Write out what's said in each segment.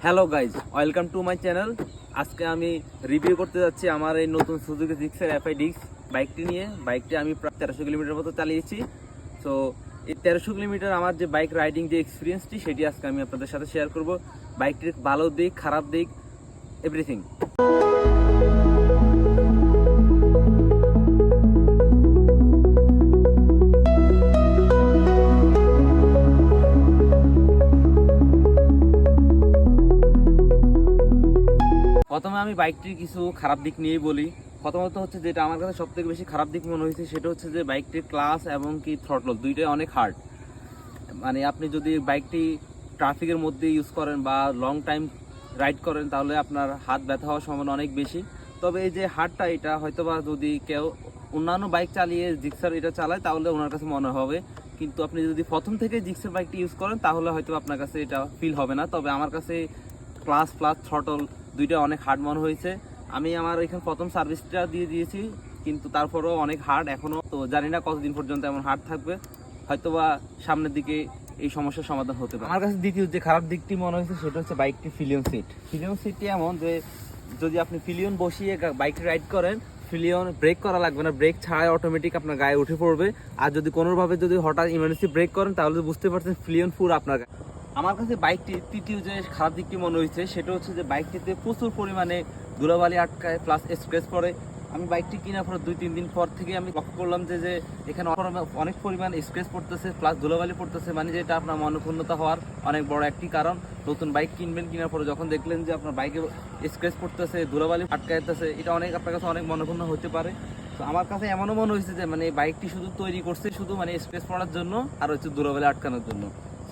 Hello guys, welcome to my channel. আজকে আমি review করতে যাচ্ছি আমার এই নতুন সুজুকি জিক্সার এফআই ডিক্স বাইকটি নিয়ে। বাইকটি আমি প্রায় 1300 কিলোমিটার মতো চালিয়েছি। সো এই 1300 কিলোমিটার আমার যে বাইক রাইডিং যে এক্সপিরিয়েন্সটি সেটি আজকে আমি আপনাদের সাথে শেয়ার করব। বাইকটির ভালো দিক, খারাপ দিক, এভরিথিং। প্রথমে আমি বাইকটির কিছু খারাপ দিক নিয়েই বলি। প্রথমত হচ্ছে যেটা আমার কাছে সবথেকে বেশি খারাপ দিক মনে হয়েছে সেটা হচ্ছে যে বাইকটির ক্লাচ এবং কি থ্রটল দুইটাই অনেক হার্ড। মানে আপনি যদি বাইকটি ট্রাফিকের মধ্যে ইউজ করেন বা লং টাইম রাইড করেন তাহলে আপনার হাত ব্যথা হওয়ার সম্ভাবনা অনেক বেশি। তবে এই যে হার্ডটা এটা হয়তোবা যদি কেউ অন্যান্য বাইক চালিয়ে জিক্সার এটা চালায় তাহলে ওনার কাছে মনে হবে, কিন্তু আপনি যদি প্রথম থেকে জিক্সার বাইকটি ইউজ করেন তাহলে হয়তো আপনার কাছে এটা ফিল হবে না। তবে আমার কাছে ক্লাচ প্লাস থ্রটল দুইটা অনেক হার্ড মনে হয়েছে। আমি আমার এখানে প্রথম সার্ভিসটা দিয়ে দিয়েছি, কিন্তু তারপরেও অনেক হার্ড এখনও। তো জানি না কতদিন পর্যন্ত এমন হার্ড থাকবে, হয়তোবা সামনের দিকে এই সমস্যার সমাধান হতে পারে। আমার কাছে দ্বিতীয় যে খারাপ দিকটি মনে হয়েছে সেটা হচ্ছে বাইকটি ফিলিয়ন সিট। ফিলিয়ন সিটটি এমন যে যদি আপনি ফিলিয়ন বসিয়ে বাইকটি রাইড করেন, ফিলিয়ন ব্রেক করা লাগবে না, ব্রেক ছাড়াই অটোমেটিক আপনার গায়ে উঠে পড়বে। আর যদি কোনোভাবে যদি হঠাৎ ইমার্জেন্সি ব্রেক করেন তাহলে বুঝতে পারছেন ফিলিয়ন পুরো আপনার। আমার কাছে বাইকটির তৃতীয় যে খারাপ দিকটি মনে হয়েছে সেটা হচ্ছে যে বাইকটিতে প্রচুর পরিমাণে ধুলাবালি আটকায় প্লাস স্ক্র্যাচ পড়ে। আমি বাইকটি কেনার পর 2-3 দিন পর থেকে আমি লক্ষ্য করলাম যে এখানে অনেক পরিমাণ স্ক্র্যাচ পড়তেছে প্লাস ধুলাবালি পড়তেছে, মানে যেটা আপনার মনক্ষুণ্ণতা হওয়ার অনেক বড় একটি কারণ। নতুন বাইক কিনবেন, কেনার পরে যখন দেখলেন যে আপনার বাইকে স্ক্র্যাচ পড়তেছে, ধুলাবালি আটকাইতেছে, এটা অনেক আপনার কাছে অনেক মনক্ষুণ্ণ হতে পারে। তো আমার কাছে এমনও মনে হয়েছে যে মানে বাইকটি শুধু তৈরি করছে শুধু মানে স্ক্র্যাচ পড়ার জন্য আর হচ্ছে ধুলাবালি আটকানোর জন্য।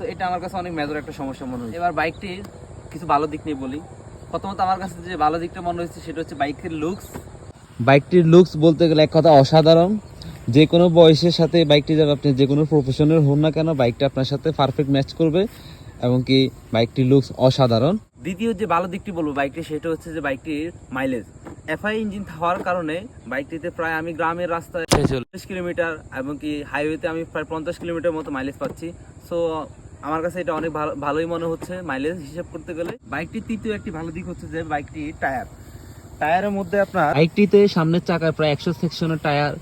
তো এটা আমার কাছে অনেক মেজর একটা সমস্যা মনে হয়। এবার বাইকটির কিছু ভালো দিক নিয়ে বলি। প্রথমত আমার কাছে যে ভালো দিকটা মনে হয়েছে সেটা হচ্ছে বাইকের লুকস। বাইকটির লুকস বলতে গেলে এক কথা অসাধারণ। যে কোনো বয়সের সাথে বাইকটি যাবে, আপনি যে কোনো প্রফেশনের হন না কেন বাইকটা আপনার সাথে পারফেক্ট ম্যাচ করবে এবং কি বাইকটির লুকস অসাধারণ। দ্বিতীয় যে ভালো দিকটি বলবো বাইকটি সেটা হচ্ছে যে বাইকটির মাইলেজ। এফআই ইঞ্জিন হওয়ার কারণে বাইকটিতে প্রায় আমি গ্রামের রাস্তায় 40 কিলোমিটার এবং কি হাইওয়েতে আমি প্রায় 50 কিলোমিটার মতো মাইলেজ পাচ্ছি। সো আমার কাছে এটা অনেক ভালোই মনে হচ্ছে মাইলেজ হিসাব করতে গেলে। বাইকটির তৃতীয় একটি ভালো দিক হচ্ছে যে বাইকটির টায়ারের মধ্যে আপনার বাইকটিতে সামনের চাকায় প্রায় 100 সেকশনের টায়ার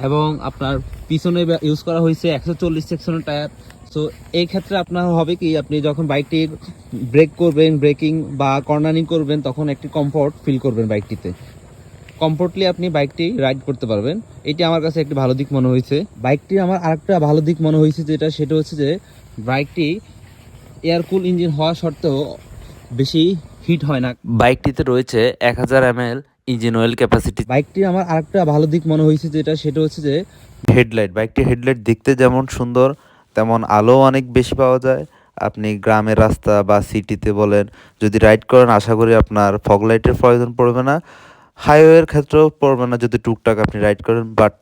এবং আপনার পিছনে ইউজ করা হয়েছে 140 সেকশনের টায়ার। সো এই ক্ষেত্রে আপনার হবে কি, আপনি যখন বাইকটি ব্রেক করবেন, ব্রেকিং বা কর্নারিং করবেন তখন একটি কমফোর্ট ফিল করবেন, বাইকটিতে কমফোর্টলি আপনি বাইকটি রাইড করতে পারবেন। এটি আমার কাছে একটি ভালো দিক মনে হয়েছে। বাইকটি আমার আরেকটা ভালো দিক মনে হয়েছে সেটা হচ্ছে যে বাইকটি এয়ারকুল ইঞ্জিন হওয়া সত্ত্বেও বেশি হিট হয় না। বাইকটিতে রয়েছে 1000 ml ইঞ্জিন অয়েল ক্যাপাসিটি। বাইকটি আমার আরেকটা ভালো দিক মনে হয়েছে সেটা হচ্ছে যে বাইকটির হেডলাইট দেখতে যেমন সুন্দর তেমন আলো অনেক বেশি পাওয়া যায়। আপনি গ্রামের রাস্তা বা সিটিতে বলেন যদি রাইড করেন আশা করি আপনার ফগ লাইটের প্রয়োজন পড়বে না, হাইওয়ের ক্ষেত্রেও পড়বে না যদি টুকটাক আপনি রাইড করেন। বাট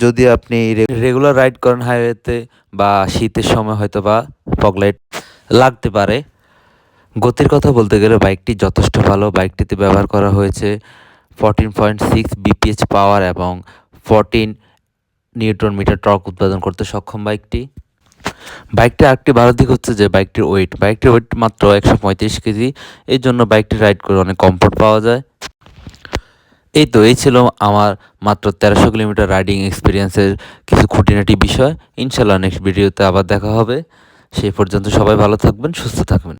যদি আপনি রেগুলার রাইড করেন হাইওয়েতে বা শীতের সময় হয়তো বা ফগ লাইট লাগতে পারে। গতির কথা বলতে গেলে বাইকটি যথেষ্ট ভালো। বাইকটিতে ব্যবহার করা হয়েছে 14.6 বিপিএইচ পাওয়ার এবং 14 নিউটন মিটার টর্ক উৎপাদন করতে সক্ষম বাইকটি আরেকটি ভালো দিক হচ্ছে যে বাইকটির ওয়েট মাত্র 135 কেজি। এই জন্য বাইকটি রাইড করে অনেক কমফোর্ট পাওয়া যায়। এই ছিল আমার মাত্র 1300 কিলোমিটার রাইডিং এক্সপিরিয়েন্সের কিছু খুঁটিনাটি বিষয়। ইনশাল্লাহ নেক্সট ভিডিওতে আবার দেখা হবে। সেই পর্যন্ত সবাই ভালো থাকবেন, সুস্থ থাকবেন।